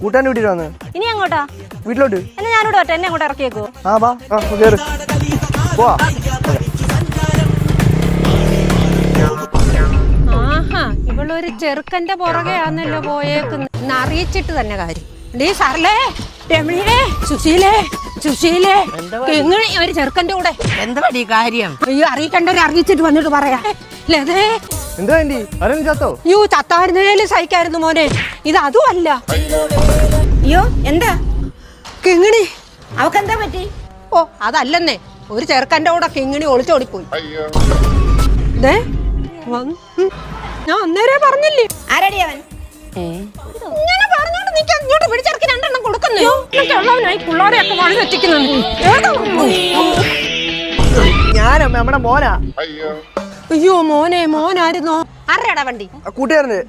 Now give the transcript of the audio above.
കൂട്ടാൻ വീട്ടിൽ വന്ന് ഇനി അങ്ങോട്ടാ വീട്ടിലോട്ട് എന്നാ ഞാനോട് പറ്റ എന്നെ അങ്ങോട്ട് ഇറക്കിയേക്കോ ആ വാ കേറ് പോവാ. ആഹാ ഇവളൊരു ചെറുക്കന്റെ പുറകെ ആന്നല്ലോ പോയേക്കുന്ന അറിയിച്ചിട്ട് തന്നെ കാര്യം. ഡീ സാറല്ലേ, രമണിയെ, സുശീലേ എങ്ങനെ ഒരു ചെറുക്കന്റെ കൂടെ എന്താ കാര്യം? അയ്യോ അറിയിക്കണ്ടവരെ അറിയിച്ചിട്ട് വന്നിട്ട് പറയാ. ലതേ എന്താ വേണ്ടി അരൻ ചത്തോ? അയ്യോ ചത്തായിരുന്നേലും സഹിക്കായിരുന്നു മോനെ, ഇത് അതും അല്ല. അയ്യോ എന്താ കിങ്ങിണി അവക്കെന്താ പറ്റി? ഓ അതല്ലെന്നേ, ഒരു ചെറുക്കന്റെ കൂടെ കിങ്ങിണി ഒളിച്ചോടിപ്പോയി. ദേ ഞാൻ അന്നേരേ പറഞ്ഞില്ലേ. ആരടി അവൻ? ഇങ്ങനെ പറഞ്ഞോണ്ട് നിക്ക്, അങ്ങോട്ട് പിടിച്ചെറുക്കി രണ്ടെണ്ണം കൊടുക്കുന്നേ. ഉള്ളവനായി പിള്ളേരെയൊക്കെ വഴി തെറ്റിക്കുന്നുണ്ട്. ഞാനാ നമ്മുടെ മോനാ. അയ്യോ മോനായിരുന്നോ? ആരുടെയാടാ വണ്ടി? കൂട്ടുകാരന്